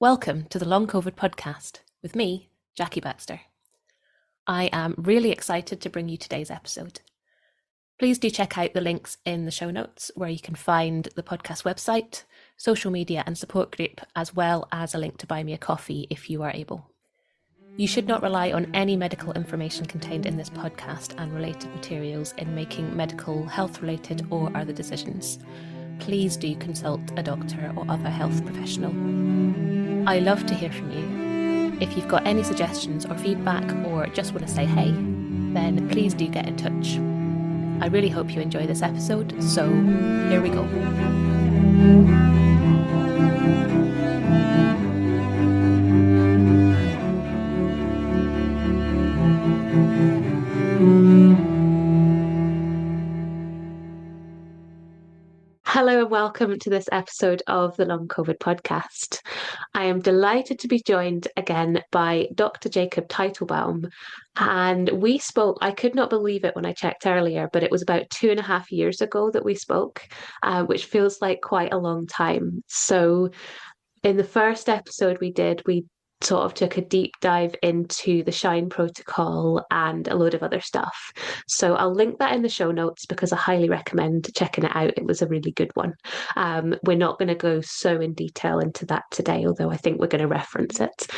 Welcome to the Long COVID podcast with me, Jackie Baxter. I am really excited to bring you today's episode. Please do check out the links in the show notes where you can find the podcast website, social media and support group, as well as a link to buy me a coffee if you are able. You should not rely on any medical information contained in this podcast and related materials in making medical, health-related or other decisions. Please do consult a doctor or other health professional. I love to hear from you. If you've got any suggestions or feedback or just want to say hey, then please do get in touch. I really hope you enjoy this episode, so here we go. Hello and welcome to this episode of the Long COVID podcast. I am delighted to be joined again by Dr. Jacob Teitelbaum. And we spoke, I could not believe it when I checked earlier, but it was about 2.5 years ago that we spoke, which feels like quite a long time. So in the first episode we sort of took a deep dive into the Shine protocol and a load of other stuff. So I'll link that in the show notes because I highly recommend checking it out. It was a really good one. We're not going to go so in detail into that today, although I think we're going to reference it.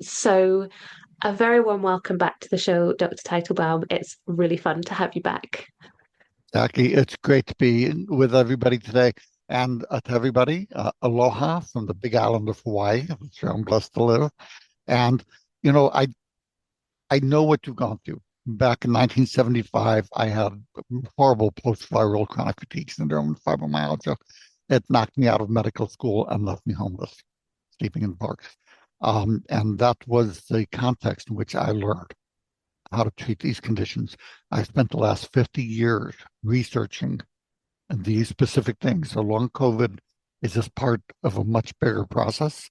So a very warm welcome back to the show, Dr. Teitelbaum. It's really fun to have you back. Jackie, it's great to be with everybody today. And to everybody, aloha from the big island of Hawaii, where I'm blessed to live. And, you know, I know what you've gone through. Back in 1975, I had horrible post-viral chronic fatigue syndrome, fibromyalgia. It knocked me out of medical school and left me homeless, sleeping in parks. And that was the context in which I learned how to treat these conditions. I spent the last 50 years researching these specific things. So long COVID is just part of a much bigger process.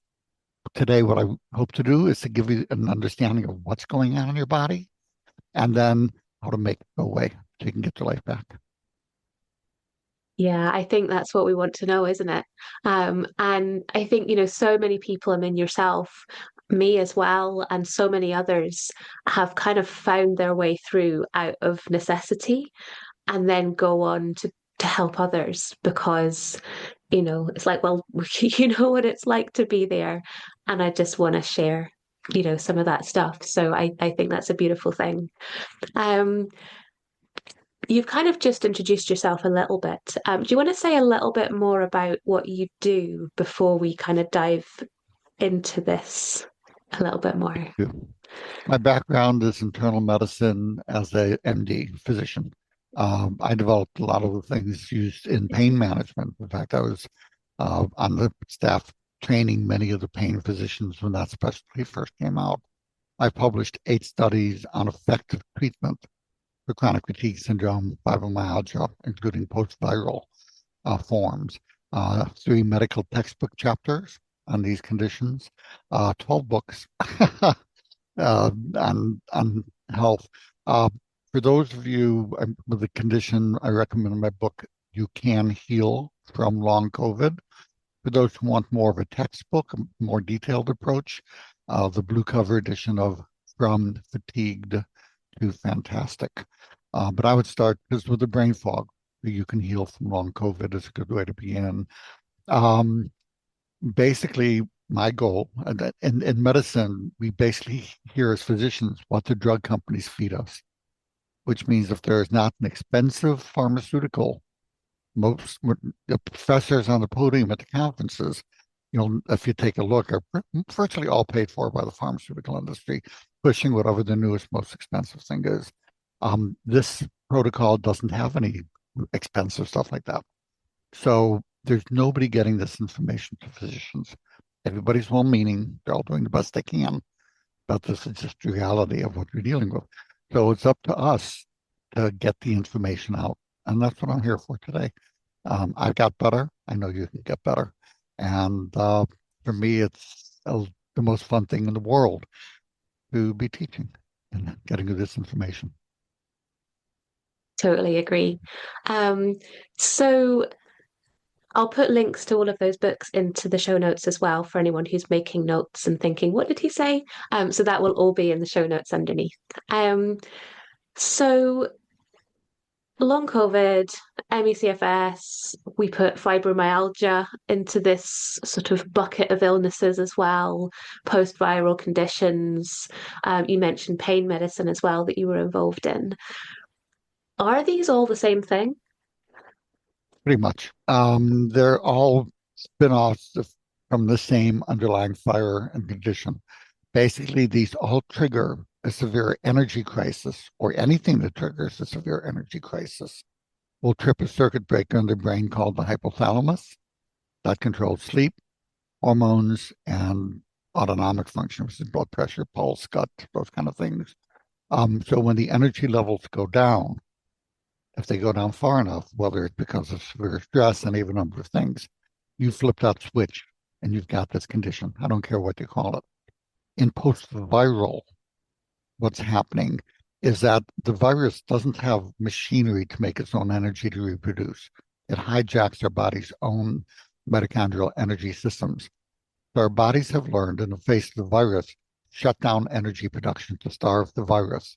Today, what I hope to do is to give you an understanding of what's going on in your body and then how to make it go away so you can get your life back. Yeah, I think that's what we want to know, isn't it? And I think, so many people, I mean, yourself, me as well, and so many others have kind of found their way through out of necessity and then go on to help others because, it's like, well, you know what it's like to be there. And I just want to share, some of that stuff. So I think that's a beautiful thing. Um, You've kind of just introduced yourself a little bit. Do you want to say a little bit more about what you do before we kind of dive into this a little bit more? My background is internal medicine as a MD physician. I developed a lot of the things used in pain management. In fact, I was on the staff training many of the pain physicians when that specialty first came out. I published 8 studies on effective treatment for chronic fatigue syndrome, fibromyalgia, including post-viral forms, 3 medical textbook chapters on these conditions, 12 books on health. For those of you with the condition, I recommend my book, You Can Heal from Long COVID. For those who want more of a textbook, a more detailed approach, the blue cover edition of From Fatigued to Fantastic. But I would start just with the brain fog. You can heal from long COVID is a good way to begin. Basically, my goal in medicine, we basically hear as physicians what the drug companies feed us, which means if there is not an expensive pharmaceutical, most the professors on the podium at the conferences, if you take a look, are virtually all paid for by the pharmaceutical industry, pushing whatever the newest, most expensive thing is. This protocol doesn't have any expensive stuff like that. So there's nobody getting this information to physicians. Everybody's well-meaning. They're all doing the best they can. But this is just the reality of what we're dealing with. So it's up to us to get the information out. And that's what I'm here for today. I've got better. I know you can get better. And for me, it's the most fun thing in the world to be teaching and getting you this information. Totally agree. So I'll put links to all of those books into the show notes as well for anyone who's making notes and thinking, what did he say? So that will all be in the show notes underneath. Um, so long COVID, ME/CFS, we put fibromyalgia into this sort of bucket of illnesses as well, post-viral conditions. You mentioned pain medicine as well that you were involved in. Are these all the same thing? Pretty much. They're all spin-offs from the same underlying fire and condition. Basically, these all trigger a severe energy crisis, or anything that triggers a severe energy crisis will trip a circuit breaker in the brain called the hypothalamus that controls sleep, hormones, and autonomic function, which is blood pressure, pulse, gut, those kind of things. So when the energy levels go down, if they go down far enough, whether it's because of severe stress and even a number of things, you flip that switch and you've got this condition. I don't care what you call it. In post-viral, what's happening is that the virus doesn't have machinery to make its own energy to reproduce. It hijacks our body's own mitochondrial energy systems. So our bodies have learned in the face of the virus, shut down energy production to starve the virus,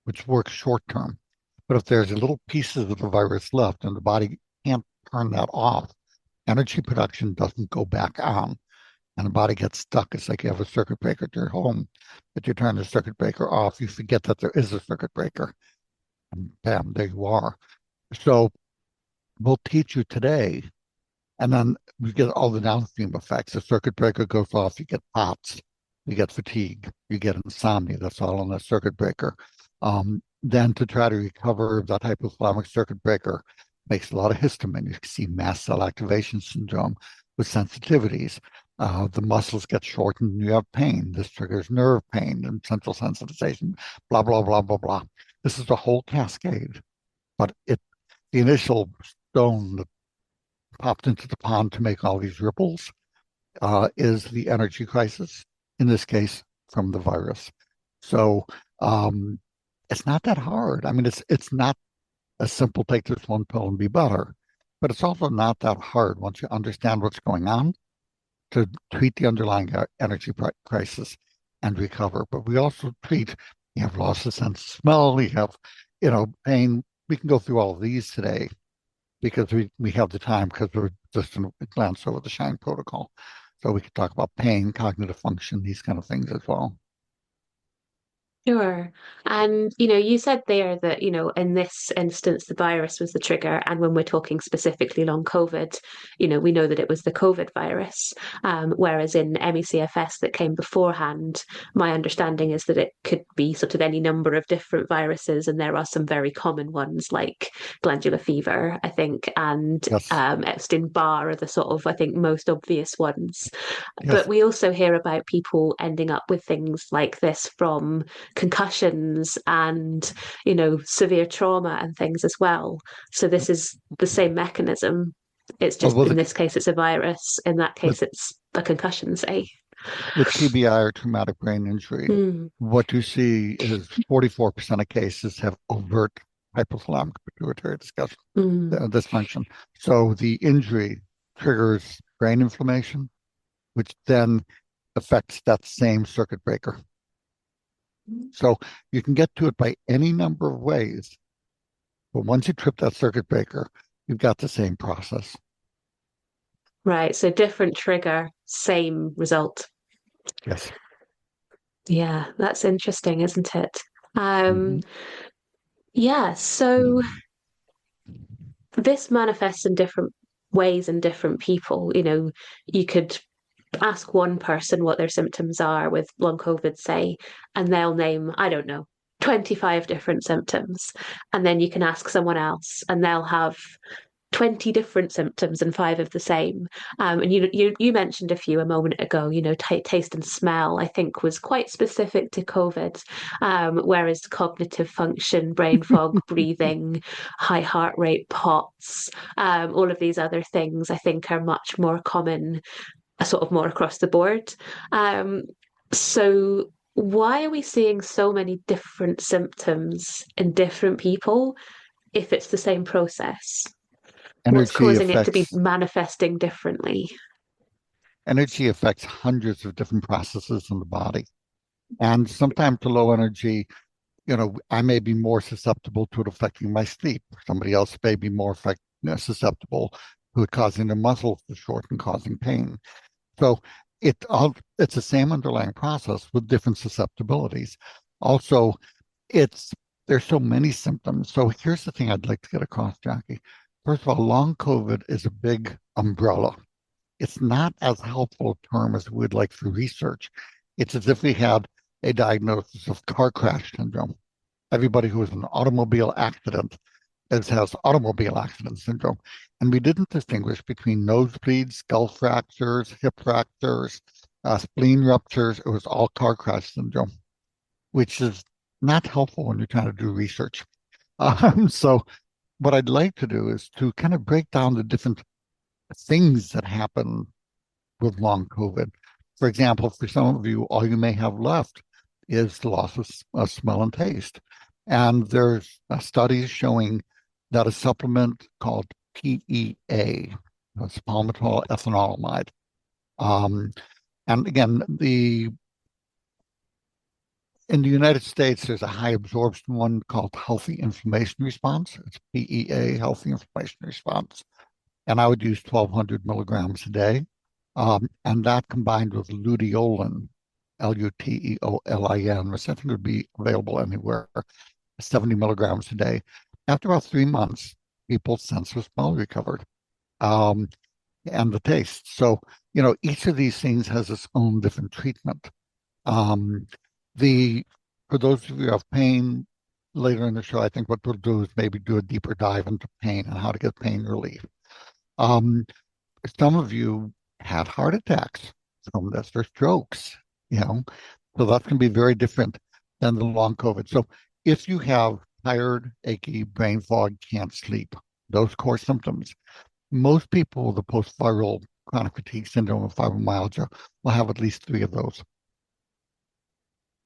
which works short term. But if there's little pieces of the virus left and the body can't turn that off, energy production doesn't go back on and the body gets stuck. It's like you have a circuit breaker at your home, but you turn the circuit breaker off, you forget that there is a circuit breaker, and bam, there you are. So we'll teach you today, and then you get all the downstream effects. The circuit breaker goes off, you get POTS, you get fatigue, you get insomnia. That's all on the circuit breaker. Then to try to recover that hypothalamic circuit breaker makes a lot of histamine. You can see mast cell activation syndrome with sensitivities. The muscles get shortened and you have pain. This triggers nerve pain and central sensitization, blah, blah, blah, blah, blah. This is a whole cascade. But the initial stone that popped into the pond to make all these ripples is the energy crisis, in this case, from the virus. So it's not that hard. I mean, it's not a simple take this one pill and be better, but it's also not that hard once you understand what's going on to treat the underlying energy crisis and recover. But we also treat, you have loss of sense of smell, you have, pain. We can go through all of these today because we have the time because we're just going to glance over the SHINE protocol. So we can talk about pain, cognitive function, these kind of things as well. Sure. And, you said there that, in this instance, the virus was the trigger. And when we're talking specifically long COVID, we know that it was the COVID virus. Whereas in ME/CFS that came beforehand, my understanding is that it could be sort of any number of different viruses. And there are some very common ones like glandular fever, I think, and Yes, Epstein-Barr are the sort of, I think, most obvious ones. But yes. we also hear about people ending up with things like this from concussions and severe trauma and things as well. So this is the same mechanism. It's Well, just in this case it's a virus, in that with case it's a concussion, say. TBI or traumatic brain injury, Mm, what you see is 44% of cases have overt hypothalamic pituitary mm. dysfunction. So the injury triggers brain inflammation, which then affects that same circuit breaker. So you can get to it by any number of ways, but once you trip that circuit breaker, you've got the same process. Right, so different trigger, same result. Yes. Yeah, that's interesting, isn't it? Um, Mhm. yeah, so this manifests in different ways in different people. You could ask one person what their symptoms are with long COVID, say, and they'll name, I don't know, 25 different symptoms. And then you can ask someone else and they'll have 20 different symptoms and five of the same. And you mentioned a few a moment ago, taste and smell, I think was quite specific to COVID, whereas cognitive function, brain fog, breathing, high heart rate, POTS, all of these other things I think are much more common, sort of more across the board. Um, so why are we seeing so many different symptoms in different people if it's the same process? What's Energy causing it to be affects manifesting differently? energy affects hundreds of different processes in the body. And sometimes the low energy, I may be more susceptible to it affecting my sleep. Somebody else may be more susceptible to it causing the muscles to shorten, causing pain. So it's the same underlying process with different susceptibilities. Also, it's there's so many symptoms. So here's the thing I'd like to get across, Jackie. First of all, long COVID is a big umbrella. It's not as helpful a term as we'd like for research. It's as if we had a diagnosis of car crash syndrome. Everybody who has an automobile accident has automobile accident syndrome. And we didn't distinguish between nosebleeds, skull fractures, hip fractures, spleen ruptures. It was all car crash syndrome, which is not helpful when you're trying to do research. So what I'd like to do is to kind of break down the different things that happen with long COVID. For example, for some of you, all you may have left is the loss of smell and taste. And there's studies showing that a supplement called PEA, that's palmitoyl ethanolamide. And again, in the United States, there's a high absorption one called healthy inflammation response. It's PEA, healthy inflammation response. And I would use 1,200 milligrams a day. And that combined with luteolin, Luteolin, which I think would be available anywhere, 70 milligrams a day. After about 3 months, people's sense of smell recovered, and the taste. So, each of these things has its own different treatment. Um, for those of you who have pain later in the show, I think what we'll do is maybe do a deeper dive into pain and how to get pain relief. Um, some of you had heart attacks from this, or strokes, so that's going to be very different than the long COVID. So if you have tired, achy, brain fog, can't sleep, those core symptoms, most people with the post-viral chronic fatigue syndrome of fibromyalgia will have at least 3 of those.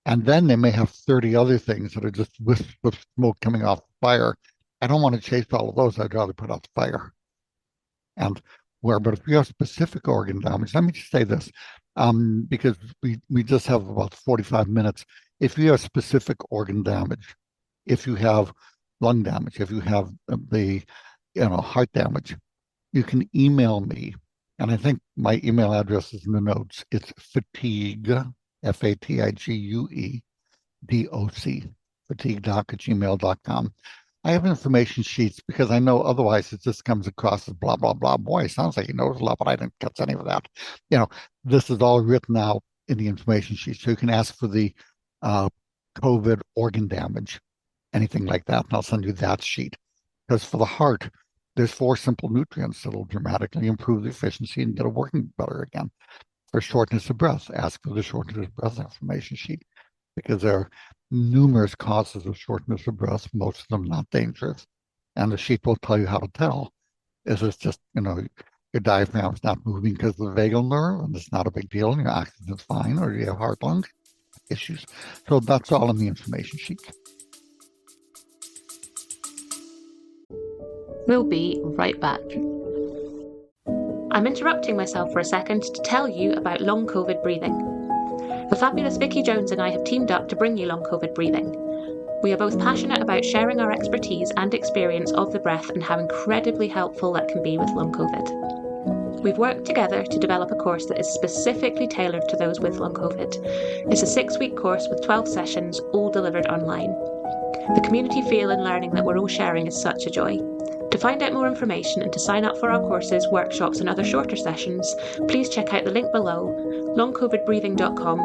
And then they may have 30 other things that are just wisps of smoke coming off the fire. I don't want to chase all of those. I'd rather put out the fire. But if you have specific organ damage, let me just say this, because we just have about 45 minutes. If you have specific organ damage, if you have lung damage, if you have the heart damage, you can email me. And I think my email address is in the notes. It's fatigue, FATIGUE, DOC, fatiguedoc@gmail.com. I have information sheets because I know otherwise it just comes across as blah, blah, blah. Boy, it sounds like he knows a lot, but I didn't catch any of that. This is all written out in the information sheet. So you can ask for the COVID organ damage, anything like that, and I'll send you that sheet. Because for the heart, there's 4 simple nutrients that will dramatically improve the efficiency and get it working better again. For shortness of breath, ask for the shortness of breath information sheet, because there are numerous causes of shortness of breath, most of them not dangerous. And the sheet will tell you how to tell. Is it's just, your diaphragm's not moving because of the vagal nerve, and it's not a big deal, and your oxygen's fine, or you have heart lung issues. So that's all in the information sheet. We'll be right back. I'm interrupting myself for a second to tell you about long COVID breathing. The fabulous Vicky Jones and I have teamed up to bring you long COVID breathing. We are both passionate about sharing our expertise and experience of the breath and how incredibly helpful that can be with long COVID. We've worked together to develop a course that is specifically tailored to those with long COVID. It's a 6-week course with 12 sessions, all delivered online. The community feel and learning that we're all sharing is such a joy. To find out more information and to sign up for our courses, workshops and other shorter sessions, please check out the link below, longcovidbreathing.com,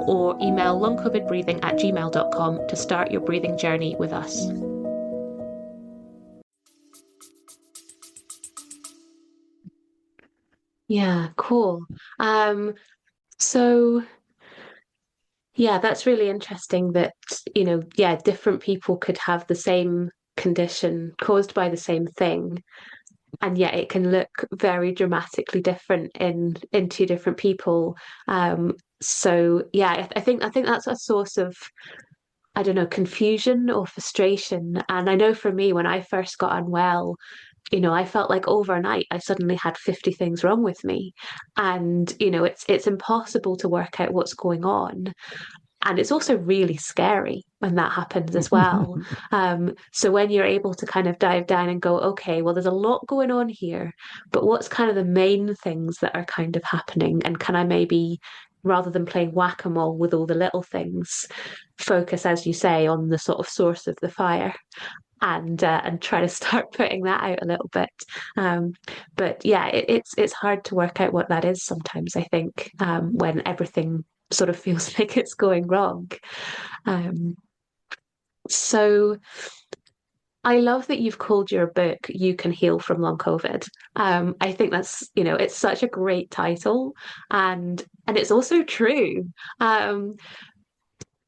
or email longcovidbreathing@gmail.com to start your breathing journey with us. Yeah, cool. So yeah, that's really interesting that, different people could have the same condition caused by the same thing, and yet it can look very dramatically different in 2 different people. So yeah, I think that's a source of, I don't know, confusion or frustration. And I know for me, when I first got unwell, I felt like overnight I suddenly had 50 things wrong with me. And, it's impossible to work out what's going on. And it's also really scary when that happens as well. So when you're able to kind of dive down and go, okay, well, there's a lot going on here, but what's kind of the main things that are kind of happening? And can I maybe, rather than playing whack-a-mole with all the little things, focus, as you say, on the sort of source of the fire? And try to start putting that out a little bit. Um, but yeah, it's hard to work out what that is sometimes. I think when everything sort of feels like it's going wrong. Um, so I love that you've called your book "You Can Heal from Long COVID." I think that's it's such a great title, and it's also true. Um,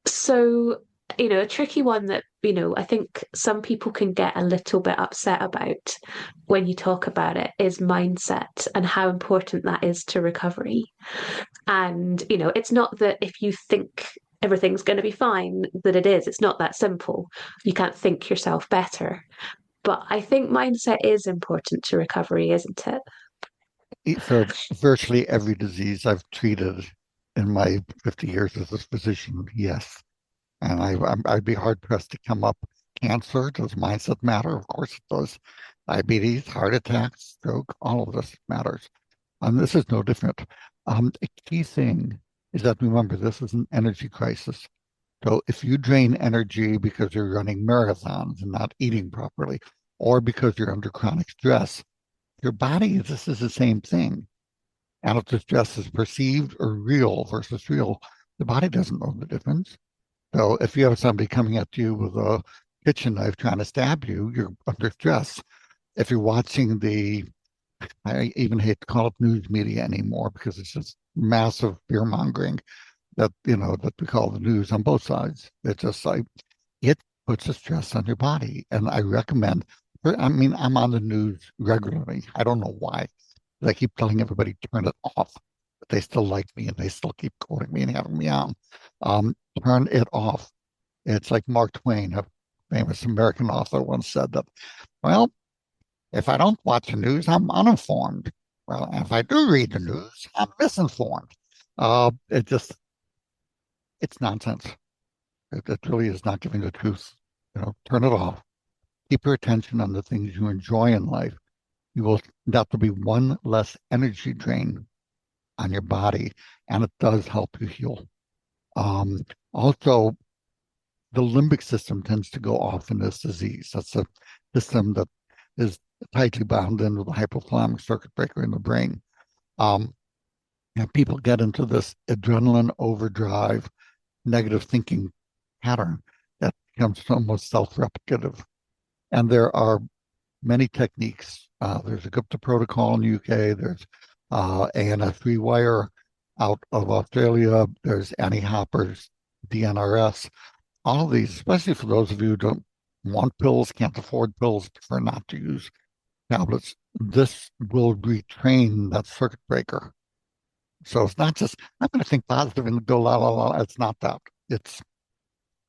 So, a tricky one that, I think some people can get a little bit upset about when you talk about it is mindset and how important that is to recovery. And, it's not that if you think everything's going to be fine, that it is. It's not that simple. You can't think yourself better. But I think mindset is important to recovery, isn't it? For virtually every disease I've treated in my 50 years as a physician, yes. And I'd be hard pressed to come up. Cancer, does mindset matter? Of course it does. Diabetes, heart attacks, stroke, all of this matters. And this is no different. A key thing is that remember, this is an energy crisis. So if you drain energy because you're running marathons and not eating properly, or because you're under chronic stress, your body, this is the same thing. And if the stress is perceived or real versus real, the body doesn't know the difference. So if you have somebody coming at you with a kitchen knife trying to stab you, you're under stress. If you're watching I even hate to call it news media anymore because it's just massive fear mongering that we call the news on both sides. It's just like it puts a stress on your body. And I recommend, I mean, I'm on the news regularly. I don't know why. I keep telling everybody turn it off, but they still like me and they still keep quoting me and having me on. Turn it off. It's like Mark Twain, a famous American author, once said that, well, if I don't watch the news, I'm uninformed. Well, if I do read the news, I'm misinformed. It just, it's nonsense. It really is not giving the truth. Turn it off. Keep your attention on the things you enjoy in life. That will be one less energy drain on your body, and it does help you heal. Also, the limbic system tends to go off in this disease. That's a system that is tightly bound in with the hypothalamic circuit breaker in the brain. Um, and people get into this adrenaline overdrive, negative thinking pattern that becomes almost self-replicative. And there are many techniques. There's a Gupta protocol in the UK. There's ANS rewire out of Australia. There's Annie Hopper's DNRS. All of these, especially for those of you who don't want pills, can't afford pills, prefer not to use tablets, this will retrain that circuit breaker. So it's not just, I'm going to think positive and go la la la. It's not that. It's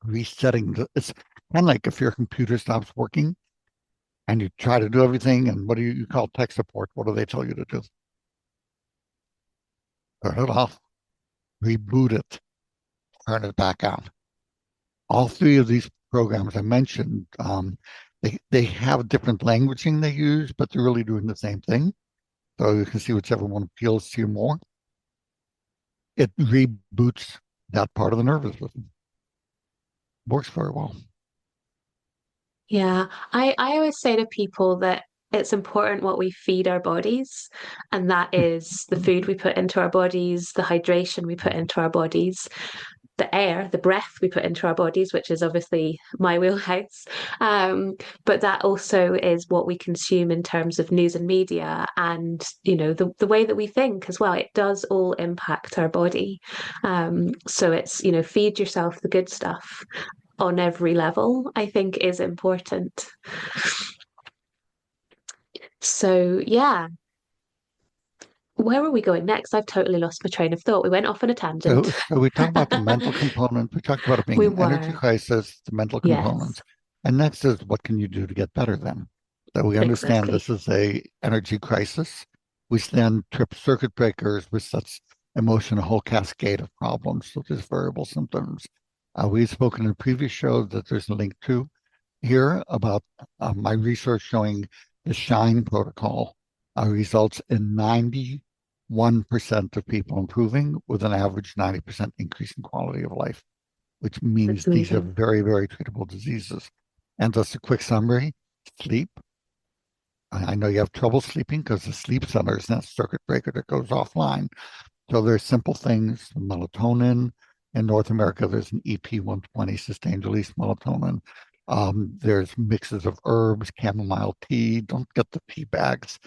resetting. It's kind of like if your computer stops working and you try to do everything, and what do you call tech support? What do they tell you to do? Turn it off, reboot it, turn it back on. All three of these programs I mentioned, they have different languaging they use, but they're really doing the same thing. So you can see whichever one appeals to you more. It reboots that part of the nervous system. Works very well. Yeah, I always say to people that it's important what we feed our bodies, and that is the food we put into our bodies, the hydration we put into our bodies, the air, the breath we put into our bodies, which is obviously my wheelhouse. But that also is what we consume in terms of news and media and, the way that we think as well. It does all impact our body. So it's, feed yourself the good stuff on every level, I think is important. So, yeah, where were we going next? I've totally lost my train of thought. We went off on a So, tangent. so we talked about the mental component. We talked about it being We an energy were, crisis, the mental yes. components. And next is what can you do to get better then? that we understand exactly. this is a energy crisis. We then trip circuit breakers, which sets in motion a whole cascade of problems. So there's variable symptoms. We've spoken in a previous show that there's a link to here about my research showing the SHINE protocol results in 91% of people improving with an average 90% increase in quality of life, which That's means these are amazing. very, very treatable diseases. And just a quick summary, sleep. I know you have trouble sleeping because the sleep center is that circuit breaker that goes offline. So there's simple things, melatonin. In North America, there's an EP120 sustained release melatonin. There's mixes of herbs, chamomile tea. Don't get the tea bags,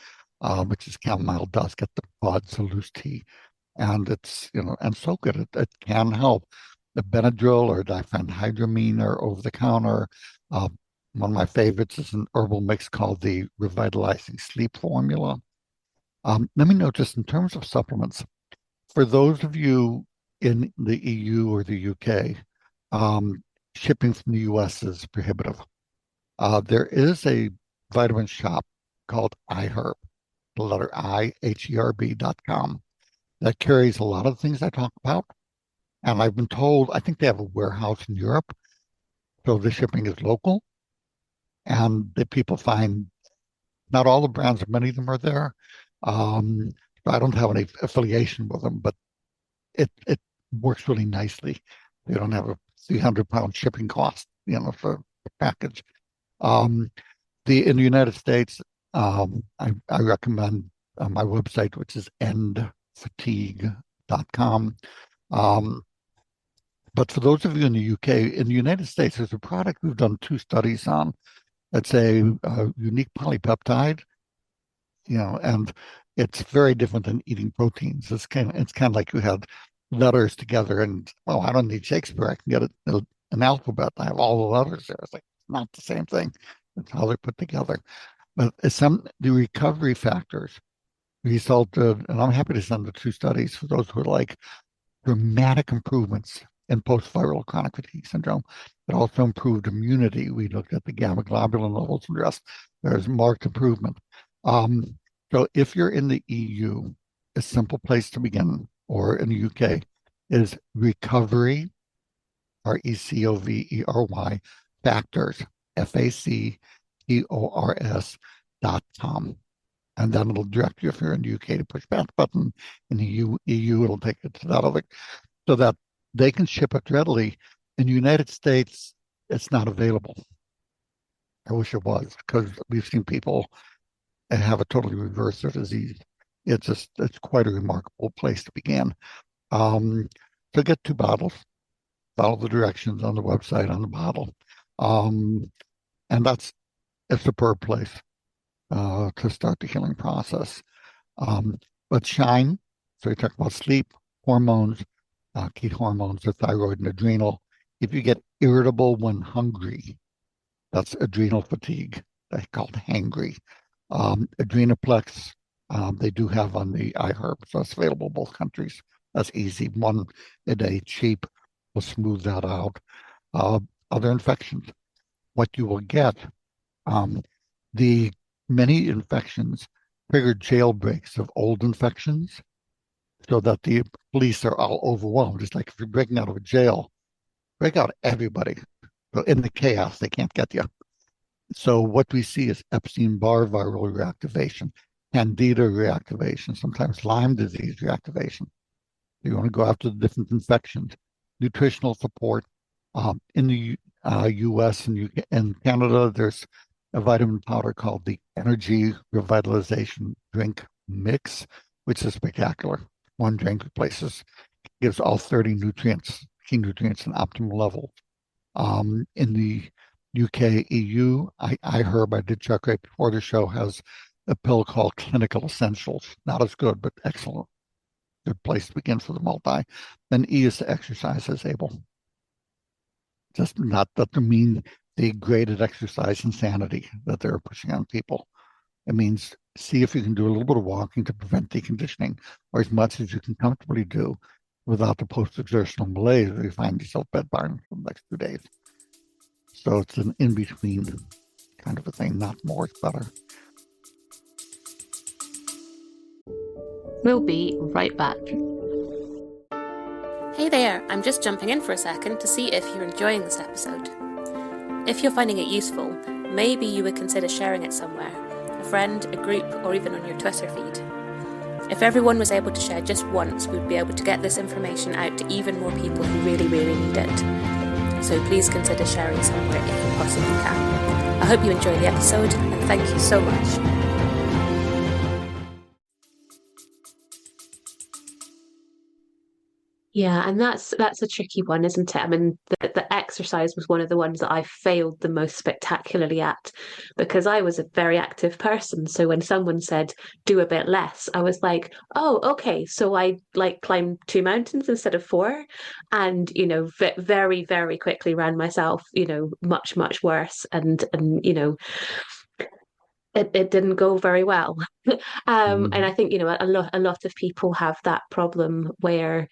which is chamomile dust. Get the pods, the loose tea, and it's and soak it. It can help. The Benadryl or diphenhydramine are over the counter. Uh, One of my favorites is an herbal mix called the Revitalizing Sleep Formula. Let me know just in terms of supplements for those of you in the EU or the UK, um, shipping from the US is prohibitive. There is a vitamin shop called iHerb, the letter IHERB.com, that carries a lot of the things I talk about. And I've been told, I think they have a warehouse in Europe, so the shipping is local. And the people find not all the brands, many of them are there. Um, I don't have any affiliation with them, but it works really nicely. You don't have a 300-pound shipping cost, for the package. Um, the In the United States, I recommend my website, which is endfatigue.com. Um, but for those of you in the UK, in the United States, there's a product we've done 2 studies on. It's a unique polypeptide, and it's very different than eating proteins. It's kind of like you had letters together, and I don't need Shakespeare. I can get an alphabet. I have all the letters there. It's like not the same thing. It's how they're put together. But the recovery factors resulted, and I'm happy to send the 2 studies for those who are like dramatic improvements in post-viral chronic fatigue syndrome. It also improved immunity. We looked at the gamma globulin levels and rest. There's marked improvement. Um, so if you're in the EU, a simple place to begin, or in the UK, is recovery, RECOVERY, factors, FACTORS.com. And then it'll direct you if you're in the UK to push back button. In the EU, it'll take it to that other, so that they can ship it readily. In the United States, it's not available. I wish it was because we've seen people have a totally reverse their disease. It's quite a remarkable place to begin. Um, so get 2 bottles, follow the directions on the website on the bottle. Um, and that's a superb place to start the healing process. Um, but shine, so you talk about sleep, hormones, key hormones are thyroid and adrenal. If you get irritable when hungry, that's adrenal fatigue. They call it hangry. Adrenoplex, they do have on the iHerb, so it's available in both countries. That's easy. One a day, cheap, will smooth that out. Uh, Other infections, what you will get, um, the many infections trigger jailbreaks of old infections so that the police are all overwhelmed. It's like if you're breaking out of a jail, break out everybody. So in the chaos, they can't get you. So what we see is Epstein-Barr viral reactivation, Candida reactivation, sometimes Lyme disease reactivation. You want to go after the different infections, nutritional support. In the U.S. and UK and Canada, there's a vitamin powder called the Energy Revitalization Drink Mix, which is spectacular. One drink gives all 30 nutrients, key nutrients, an optimal level. In the UK, EU, I did check right before the show, has a pill called Clinical Essentials. Not as good, but excellent. Good place to begin for the multi. Then E is to exercise as able. Just not that to mean the graded exercise insanity that they're pushing on people. It means see if you can do a little bit of walking to prevent deconditioning, or as much as you can comfortably do without the post-exertional malaise where you find yourself bedbound for the next 2 days. So it's an in-between kind of a thing. Not more is better. We'll be right back. Hey there, I'm just jumping in for a second to see if you're enjoying this episode. If you're finding it useful, maybe you would consider sharing it somewhere, a friend, a group, or even on your Twitter feed. If everyone was able to share just once, we'd be able to get this information out to even more people who really, really need it. So please consider sharing somewhere if you possibly can. I hope you enjoy the episode, and thank you so much. Yeah, and that's a tricky one, isn't it? I mean, the exercise was one of the ones that I failed the most spectacularly at because I was a very active person. So when someone said do a bit less, I was like, oh, okay. So I like climbed 2 mountains instead of four, and very, very quickly ran myself, much, much worse, and it didn't go very well. And I think a lot of people have that problem where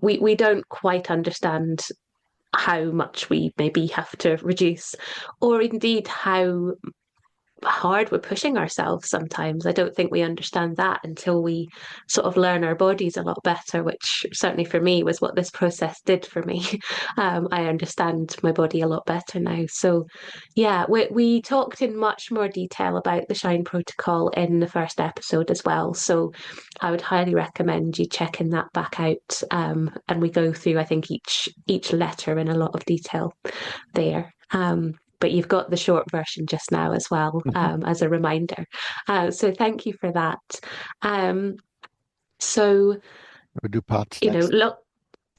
we don't quite understand how much we maybe have to reduce, or indeed how hard we're pushing ourselves sometimes. I don't think we understand that until we sort of learn our bodies a lot better, which certainly for me was what this process did for me. I understand my body a lot better now. So, yeah, we talked in much more detail about the Shine protocol in the first episode as well. So, I would highly recommend you checking that back out. And we go through, I think, each letter in a lot of detail there. But you've got the short version just now as well, as a reminder. So thank you for that. Um, so, We do pots next.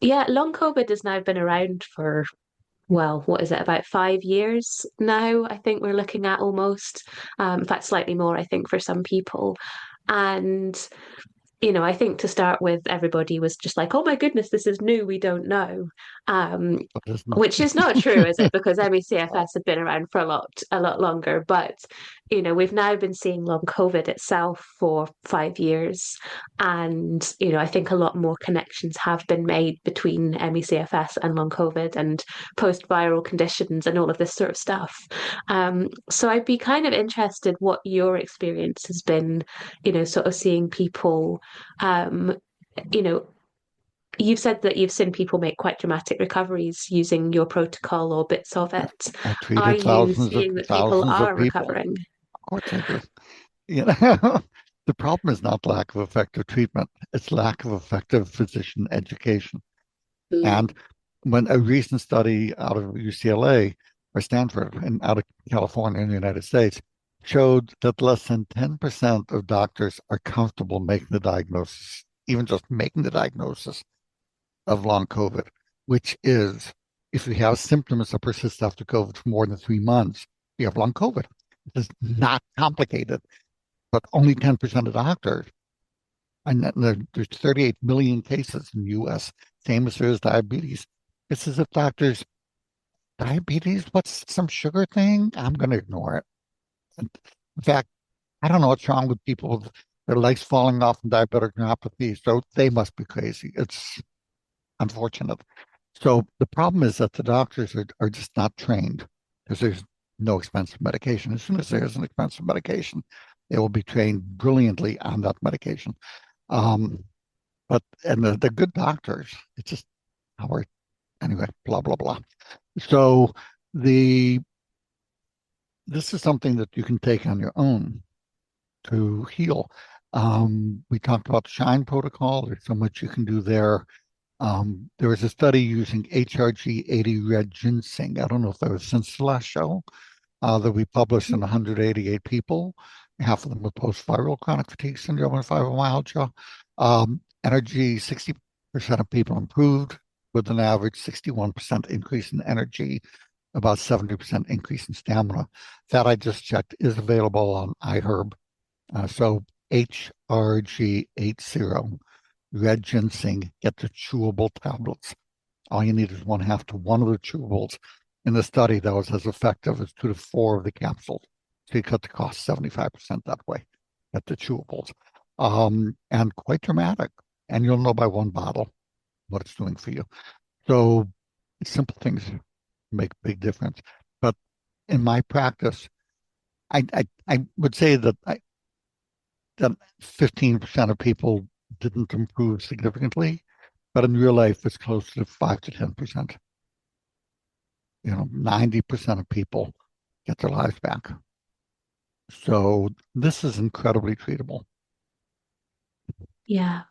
long COVID has now been around for, well, what is it, about 5 years now? I think we're looking at almost, in fact, slightly more, I think, for some people. And I think to start with, everybody was just like, oh my goodness, this is new. We don't know. Um, But isn't which is not true, is it? Because oh, MECFS have been around for a lot longer. But, we've now been seeing long COVID itself for 5 years. And, I think a lot more connections have been made between MECFS and long COVID and post-viral conditions and all of this sort of stuff. So I'd be kind of interested what your experience has been, sort of seeing people, um, you know, you've said that you've seen people make quite dramatic recoveries using your protocol or bits of it. I Are treated you thousands of seeing that people thousands of are people. recovering? Of course I do. The problem is not lack of effective treatment, it's lack of effective physician education. Mm. And when a recent study out of UCLA or Stanford and out of California in the United States showed that less than 10% of doctors are comfortable making the diagnosis, even just making the diagnosis of long COVID, which is if you have symptoms that persist after COVID for more than 3 months, you have long COVID. It is not complicated, but only 10% of doctors. And there's 38 million cases in the US, same as there is diabetes. It's as if doctors, diabetes, what's some sugar thing? I'm going to ignore it. And in fact, I don't know what's wrong with people with their legs falling off in diabetic neuropathy, so they must be crazy. It's unfortunate. So the problem is that the doctors are just not trained because there's no expensive medication. As soon as there's an expensive medication, they will be trained brilliantly on that medication. Um, and the good doctors, it's just our anyway, blah blah blah. So the this is something that you can take on your own to heal. We talked about the Shine protocol. There's so much you can do there. There was a study using HRG80 red ginseng. I don't know if that was since the last show that we published in 188 people, half of them with post-viral chronic fatigue syndrome and fibromyalgia. Energy, 60% of people improved with an average 61% increase in energy, about 70% increase in stamina. That I just checked is available on iHerb. So HRG80 red ginseng, get the chewable tablets. All you need is 1/2 to 1 of the chewables. In the study, that was as effective as 2 to 4 of the capsules. So you cut the cost 75% that way. Get the chewables. And quite dramatic. And you'll know by one bottle what it's doing for you. So simple things make a big difference. But in my practice, I would say that 15% of people didn't improve significantly, but in real life, it's close to 5 to 10%. 90% of people get their lives back. So this is incredibly treatable. Yeah.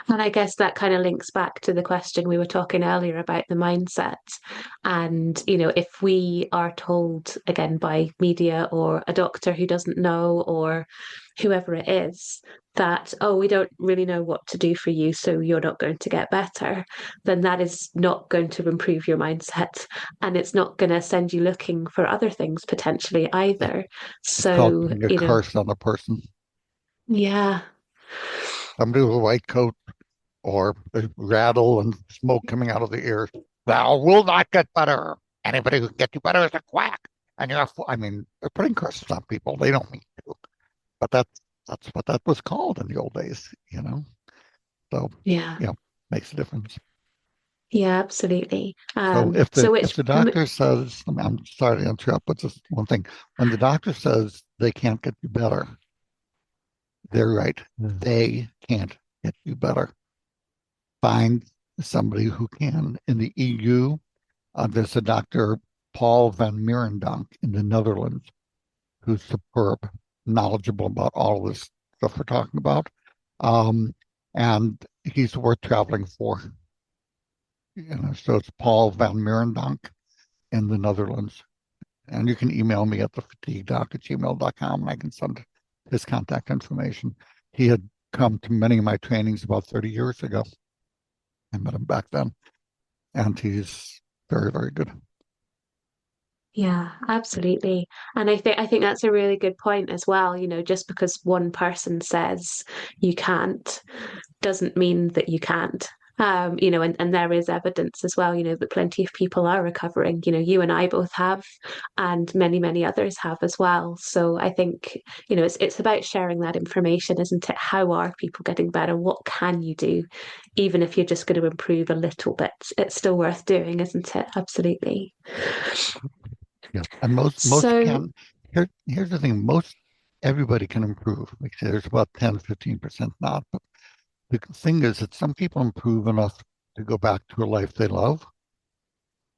And I guess that kind of links back to the question we were talking earlier about the mindset. And, if we are told again by media or a doctor who doesn't know or whoever it is that, oh, we don't really know what to do for you, so you're not going to get better, then that is not going to improve your mindset. And it's not going to send you looking for other things potentially either. It's called So, putting a curse on a person. yeah. Somebody with a white coat or a rattle and smoke coming out of the ears. Thou will not get better. Anybody who can get you better is a quack. And I mean, they're putting curses on people. They don't mean to. But that's what that was called in the old days. So, Yeah. makes a difference. Yeah, absolutely. So if So the doctor says, I'm sorry to interrupt, but just one thing. When the doctor says they can't get you better, they're right. They can't get you better. Find somebody who can. In the EU, there's a Dr. Paul van Meerendonk in the Netherlands who's superb, knowledgeable about all of this stuff we're talking about. Um, and he's worth traveling for. So it's Paul van Meerendonk in the Netherlands. And you can email me at thefatiguedoc@gmail.com and I can send his contact information. He had come to many of my trainings about 30 years ago. I met him back then, and he's very, very good. yeah, absolutely. And I think that's a really good point as well. Just because one person says you can't doesn't mean that you can't. And there is evidence as well, that plenty of people are recovering. You and I both have, and many, many others have as well. So I think, it's about sharing that information, isn't it? How are people getting better? What can you do? Even if you're just going to improve a little bit, it's still worth doing, isn't it? Absolutely. Yeah, and most So, can. Here's the thing: most everybody can improve. Like I say, there's about 10, 15% not. But the thing is that some people improve enough to go back to a life they love,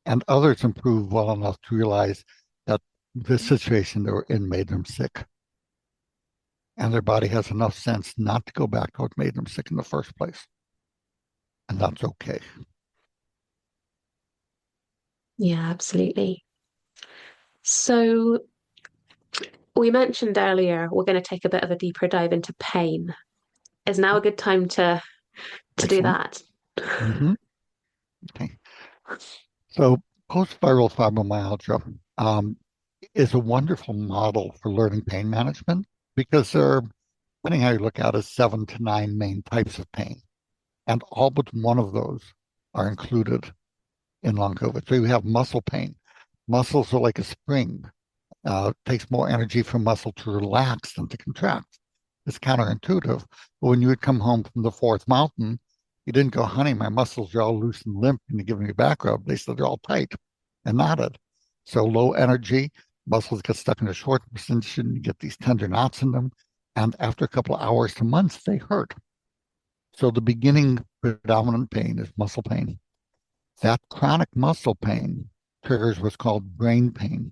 and others improve well enough to realize that the situation they were in made them sick, and their body has enough sense not to go back to what made them sick in the first place, and that's okay. yeah, absolutely. So, we mentioned earlier we're going to take a bit of a deeper dive into pain. Is now a good time to do Excellent. that? Mm-hmm. Okay. So post-viral fibromyalgia is a wonderful model for learning pain management because depending how you look at it, 7 to 9 main types of pain, and all but one of those are included in long COVID. So you have muscle pain. Muscles are like a spring. It takes more energy for muscle to relax than to contract. It's counterintuitive. But when you would come home from the fourth mountain, you didn't go, honey, my muscles are all loose and limp, and you give me a back rub. They said they're all tight and knotted. So low energy, muscles get stuck in a short position, you get these tender knots in them. And after a couple of hours to months, they hurt. So the beginning predominant pain is muscle pain. That chronic muscle pain triggers what's called brain pain,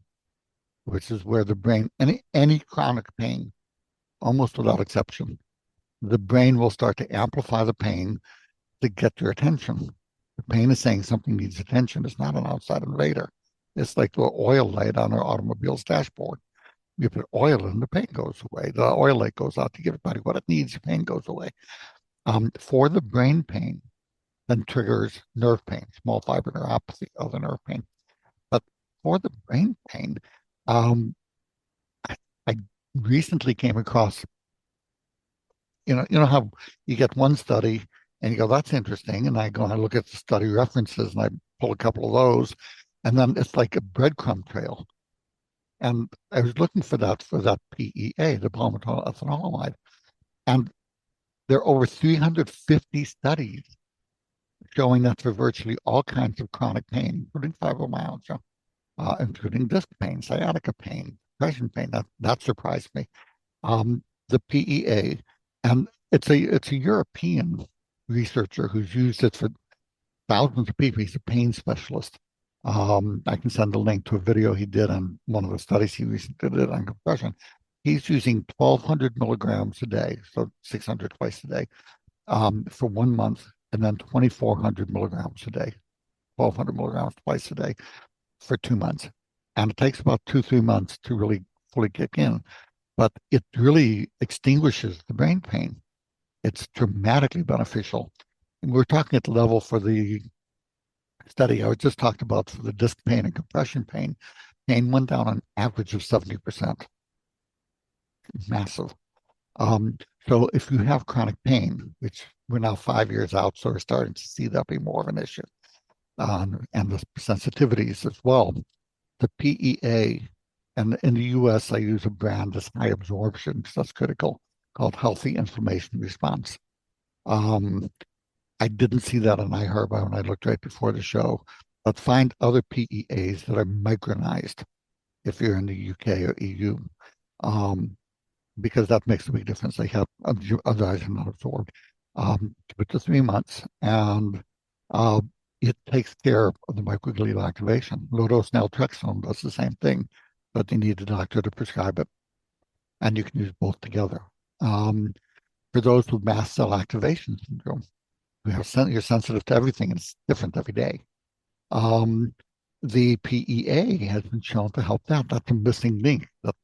which is where the brain, any chronic pain, almost without exception, the brain will start to amplify the pain to get your attention. The pain is saying something needs attention. It's not an outside invader. It's like the oil light on our automobile's dashboard. You put oil in, the pain goes away. The oil light goes out to give your body what it needs. The pain goes away. For the brain pain, then triggers nerve pain, small fiber neuropathy, other nerve pain. But for the brain pain, um, I recently came across, you know how you get one study and you go, that's interesting. And I go and I look at the study references and I pull a couple of those, and then it's like a breadcrumb trail. And I was looking for that PEA, the palmitoyl ethanolamide. And there are over 350 studies showing that for virtually all kinds of chronic pain, including fibromyalgia, including disc pain, sciatica pain, depression pain. That surprised me. The PEA, and it's a European researcher who's used it for thousands of people. He's a pain specialist. I can send a link to a video he did on one of the studies he recently did on compression. He's using 1,200 milligrams a day, so 600 twice a day, for 1 month, and then 2,400 milligrams a day, 1,200 milligrams twice a day for 2 months. And it takes about 2, 3 months to really fully kick in, but it really extinguishes the brain pain. It's dramatically beneficial. And we're talking at the level for the study I was just talked about for the disc pain and compression pain. Pain went down on average of 70%. Massive. So if you have chronic pain, which we're now 5 years out, so we're starting to see that be more of an issue, and the sensitivities as well. The PEA, and in the US, I use a brand that's high absorption because that's critical, called Healthy Inflammation Response. I didn't see that on iHerb when I looked right before the show, but find other PEAs that are micronized if you're in the UK or EU, because that makes a big difference. They have, otherwise are not absorbed. Give it to 3 months, and it takes care of the microglial activation. Low-dose naltrexone does the same thing, but you need a doctor to prescribe it, and you can use both together. For those with mast cell activation syndrome, you're sensitive to everything, and it's different every day. The PEA has been shown to help that. That's a missing link. That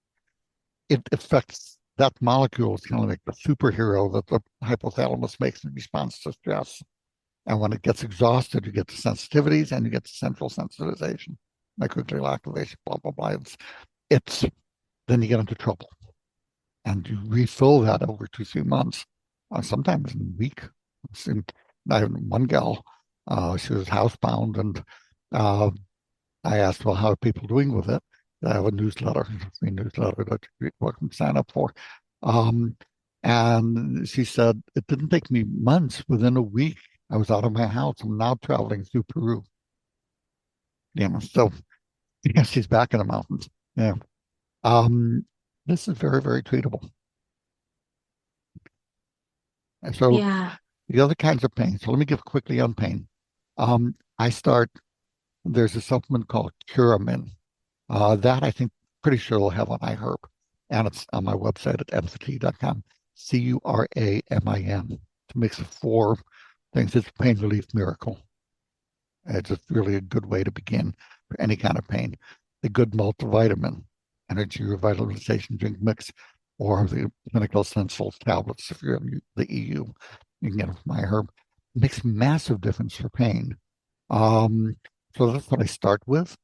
it affects that molecule. Is kind of like the superhero that the hypothalamus makes in response to stress. And when it gets exhausted, you get the sensitivities and you get the central sensitization, microglial activation, blah, blah, blah. It's then you get into trouble. And you refill that over 2, 3 months, sometimes in a week. I have one gal, she was housebound, and I asked, well, how are people doing with it? I have a newsletter, a free newsletter that you're welcome to sign up for. And she said, it didn't take me months. Within a week, I was out of my house. I'm now traveling through Peru. So yeah, she's back in the mountains. Yeah. This is very, very treatable. And so Yeah. the other kinds of pain. So let me give quickly on pain. There's a supplement called Curamin. That I think pretty sure we'll have on iHerb. And it's on my website at empathy.com. Curamin. It's a mix of 4 things. It's a pain relief miracle. It's just really a good way to begin for any kind of pain. The good multivitamin, energy revitalization drink mix, or the clinical essential tablets if you're in the EU. You can get them from iHerb. It makes massive difference for pain. So that's what I start with.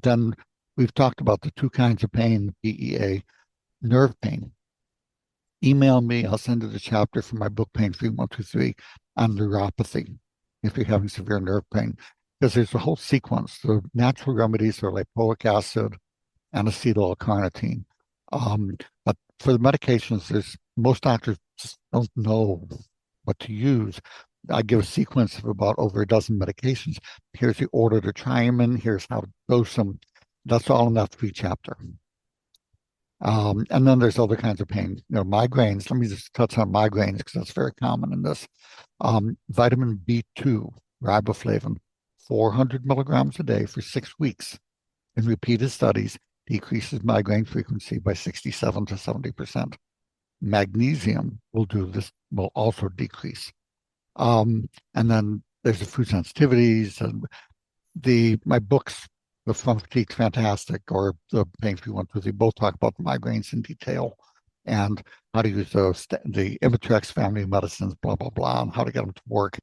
Then we've talked about the 2 kinds of pain, PEA, nerve pain. Email me. I'll send you the chapter from my book, Pain Free 123, on neuropathy, if you're having severe nerve pain. Because there's a whole sequence. The natural remedies are lipoic acid and acetyl-L-carnitine. But for the medications, most doctors just don't know what to use. I give a sequence of about over a dozen medications. Here's the order to try them in. Here's how to dose them. That's all in that free chapter. And then there's other kinds of pain. Migraines. Let me just touch on migraines because that's very common in this. Vitamin B2, riboflavin, 400 milligrams a day for 6 weeks. In repeated studies, decreases migraine frequency by 67 to 70%. Magnesium will also decrease. And then there's the food sensitivities, and my books, The From Fatigue's fantastic, or the Pain Free 123, they both talk about the migraines in detail and how to use the Imitrex family of medicines, blah, blah, blah, and how to get them to work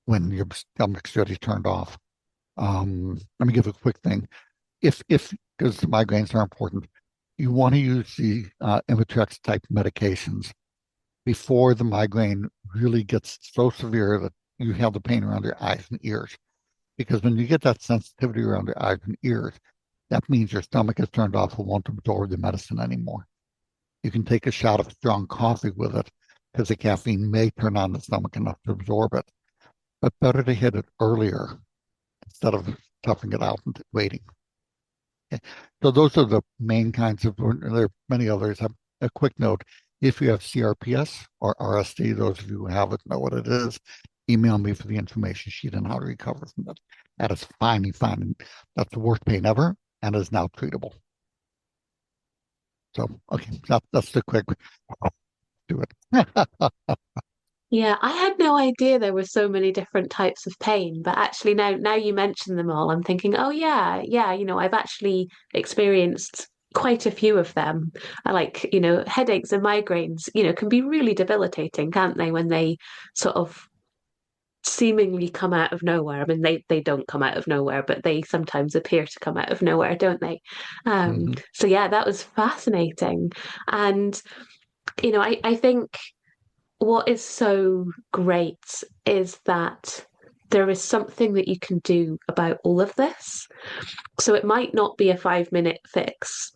when your stomach's already turned off. Let me give a quick thing. If because the migraines are important, you want to use the Imitrex type medications before the migraine really gets so severe that you have the pain around your eyes and ears. Because when you get that sensitivity around your eyes and ears, that means your stomach is turned off and won't absorb the medicine anymore. You can take a shot of strong coffee with it because the caffeine may turn on the stomach enough to absorb it. But better to hit it earlier instead of toughing it out and waiting. So those are the main kinds of, there are many others. A quick note, if you have CRPS or RSD, those of you who have it know what it is, email me for the information sheet on how to recover from that. That is fine. That's the worst pain ever and is now treatable. So, okay, that's the quick do it. Yeah, I had no idea there were so many different types of pain, but actually now you mention them all, I'm thinking, oh yeah, I've actually experienced quite a few of them. I like, headaches and migraines, can be really debilitating, can't they, when they sort of seemingly come out of nowhere. I mean, they don't come out of nowhere, but they sometimes appear to come out of nowhere, don't they? Mhm. So yeah, that was fascinating. And, I think what is so great is that there is something that you can do about all of this. So it might not be a 5-minute fix.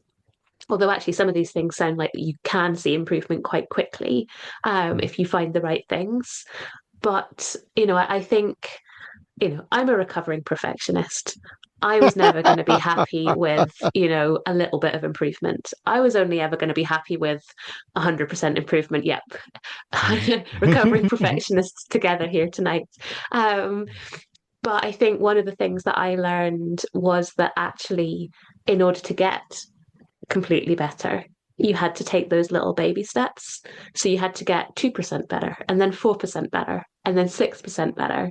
Although actually, some of these things sound like you can see improvement quite quickly if you find the right things. But I think I'm a recovering perfectionist. I was never going to be happy with, a little bit of improvement. I was only ever going to be happy with 100% improvement. Yep. Recovering perfectionists together here tonight. Um, but I think one of the things that I learned was that actually, in order to get completely better, you had to take those little baby steps. So you had to get 2% better, and then 4% better, and then 6% better.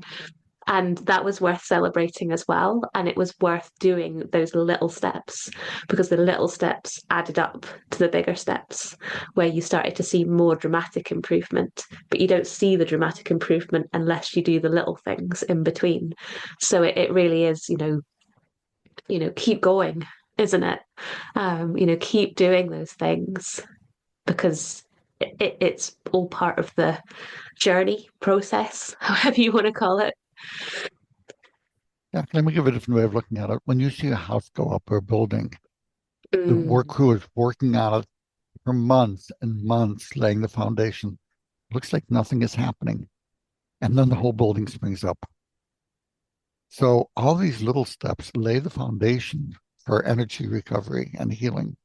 And that was worth celebrating as well. And it was worth doing those little steps because the little steps added up to the bigger steps where you started to see more dramatic improvement. But you don't see the dramatic improvement unless you do the little things in between. So it really is, keep going, isn't it? Keep doing those things because it's all part of the journey process, however you want to call it. Yeah, let me give a different way of looking at it. When you see a house go up or a building, the work Mm, crew is working on it for months and months, laying the foundation. Looks like nothing is happening. And then the whole building springs up. So all these little steps lay the foundation for energy recovery and healing.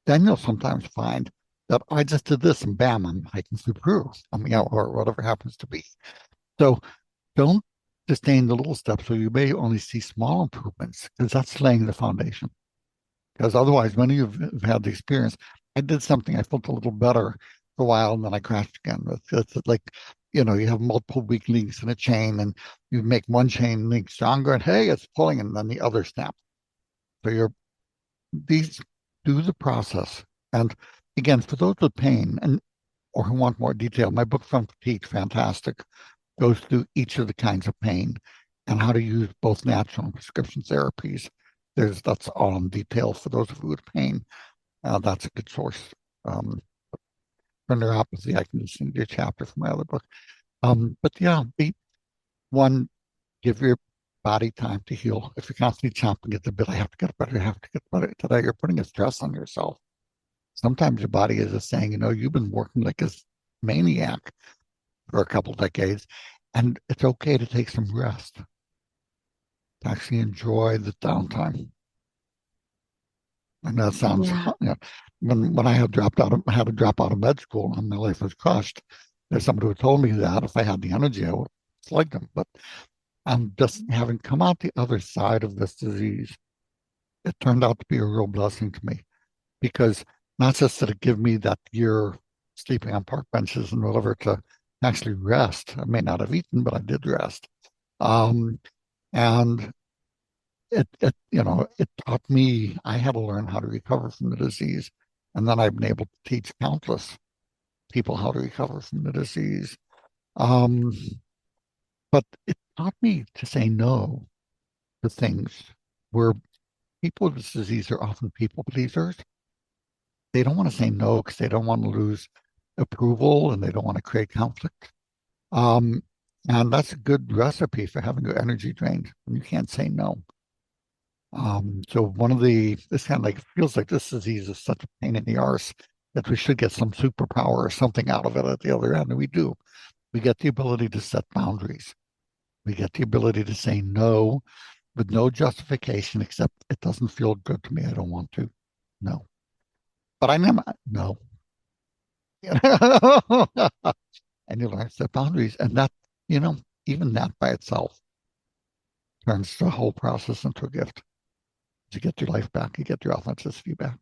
Then you'll sometimes find that I just did this and bam, I'm hiking through Peru, or whatever happens to be. So don't disdain the little steps, so you may only see small improvements because that's laying the foundation. Because otherwise, many of you have had the experience. I did something, I felt a little better for a while, and then I crashed again. It's like, you have multiple weak links in a chain, and you make one chain link stronger, and hey, it's pulling, and then the other snaps. So these do the process. And again, for those with pain and or who want more detail, my book From Fatigue, fantastic, goes through each of the kinds of pain and how to use both natural and prescription therapies. That's all in detail for those of you with pain. That's a good source. For neuropathy, I can just send you a chapter from my other book. But yeah, one, give your body time to heal. If you're constantly chomping at the bit, I have to get better, I have to get better today, you're putting a stress on yourself. Sometimes your body is just saying, you've been working like a maniac for a couple decades, and it's okay to take some rest, to actually enjoy the downtime. And that sounds, yeah. when I had to drop out of med school and my life was crushed, there's somebody who told me that if I had the energy, I would have slugged them. But I'm just having come out the other side of this disease. It turned out to be a real blessing to me because not just did it give me that year sleeping on park benches and whatever to actually rest. I may not have eaten, but I did rest. Um, and it taught me I had to learn how to recover from the disease. And then I've been able to teach countless people how to recover from the disease. Um, but it taught me to say no to things where people with this disease are often people pleasers. They don't want to say no because they don't want to lose approval and they don't want to create conflict. Um, and that's a good recipe for having your energy drained when you can't say no. So this kind of like feels like this disease is such a pain in the arse that we should get some superpower or something out of it at the other end. And we do. We get the ability to set boundaries. We get the ability to say no with no justification except it doesn't feel good to me. I don't want to. No. But I never, no. And you learn to set boundaries. And that, you know, even that by itself turns the whole process into a gift. To get your life back, you get your authenticity back.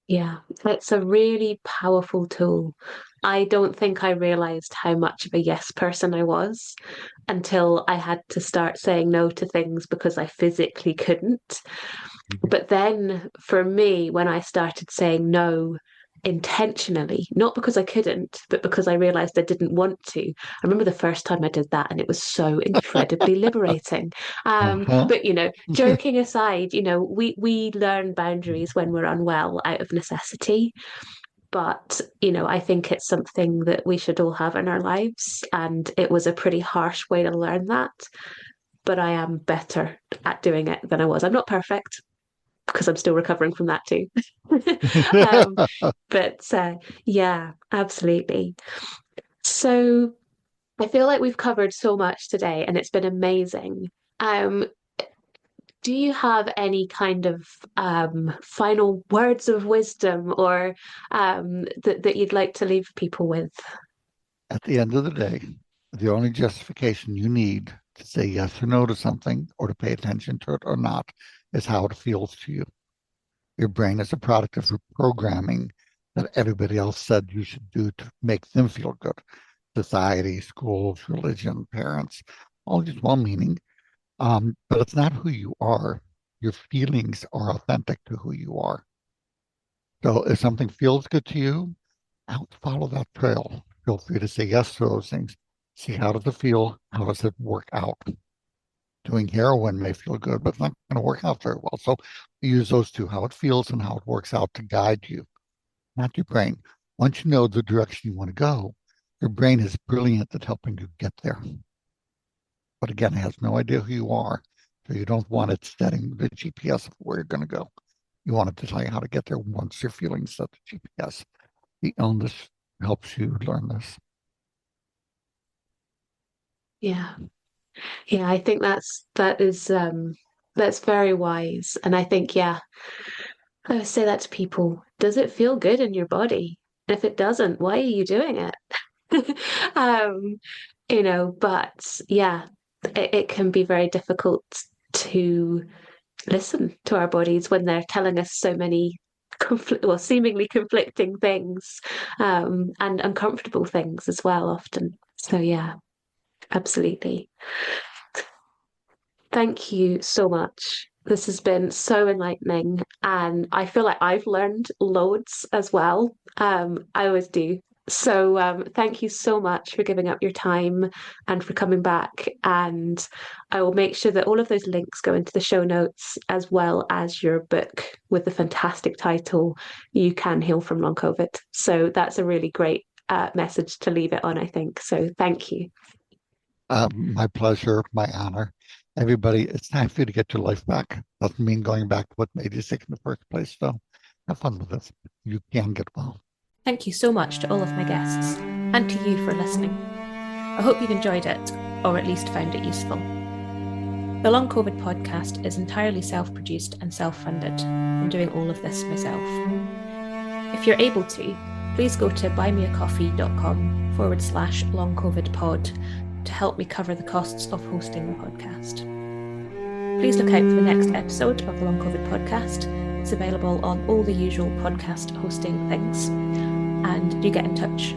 Yeah, it's a really powerful tool. I don't think I realized how much of a yes person I was until I had to start saying no to things because I physically couldn't. But then for me, when I started saying no intentionally, not because I couldn't, but because I realized I didn't want to. I remember the first time I did that, and it was so incredibly liberating. Uh-huh. But joking aside, we learn boundaries when we're unwell out of necessity. But, I think it's something that we should all have in our lives. And it was a pretty harsh way to learn that. But I am better at doing it than I was. I'm not perfect because I'm still recovering from that too. um, but yeah, absolutely. So I feel like we've covered so much today and it's been amazing. Um, do you have any kind of final words of wisdom or that you'd like to leave people with? At the end of the day, the only justification you need to say yes or no to something or to pay attention to it or not is how it feels to you. Your brain is a product of programming that everybody else said you should do to make them feel good. Society, schools, religion, parents, all just well-meaning. But it's not who you are. Your feelings are authentic to who you are. So if something feels good to you, follow that trail. Feel free to say yes to those things. See how does it feel? How does it work out? Doing heroin may feel good, but it's not going to work out very well. So use those two, how it feels and how it works out to guide you, not your brain. Once you know the direction you want to go, your brain is brilliant at helping you get there. But again, it has no idea who you are. So you don't want it setting the GPS of where you're going to go. You want it to tell you how to get there once your feelings set the GPS. The illness helps you learn this. Yeah. Yeah, I think that's very wise. And I think, yeah, I would say that to people. Does it feel good in your body? And if it doesn't, why are you doing it? um, but yeah, it can be very difficult to listen to our bodies when they're telling us so many seemingly conflicting things, and uncomfortable things as well, often. So yeah, absolutely. Thank you so much. This has been so enlightening, and I feel like I've learned loads as well. I always do. So, thank you so much for giving up your time and for coming back. And I will make sure that all of those links go into the show notes, as well as your book with the fantastic title, You Can Heal from Long COVID. So, that's a really great message to leave it on, I think. So, thank you. My pleasure, my honor. Everybody, it's time for you to get your life back. Doesn't mean going back to what made you sick in the first place, though. Have fun with this. You can get well. Thank you so much to all of my guests, and to you for listening. I hope you've enjoyed it, or at least found it useful. The Long COVID podcast is entirely self-produced and self-funded. I'm doing all of this myself. If you're able to, please go to buymeacoffee.com/longcovidpod to help me cover the costs of hosting the podcast. Please look out for the next episode of the Long COVID podcast. It's available on all the usual podcast hosting things. And do get in touch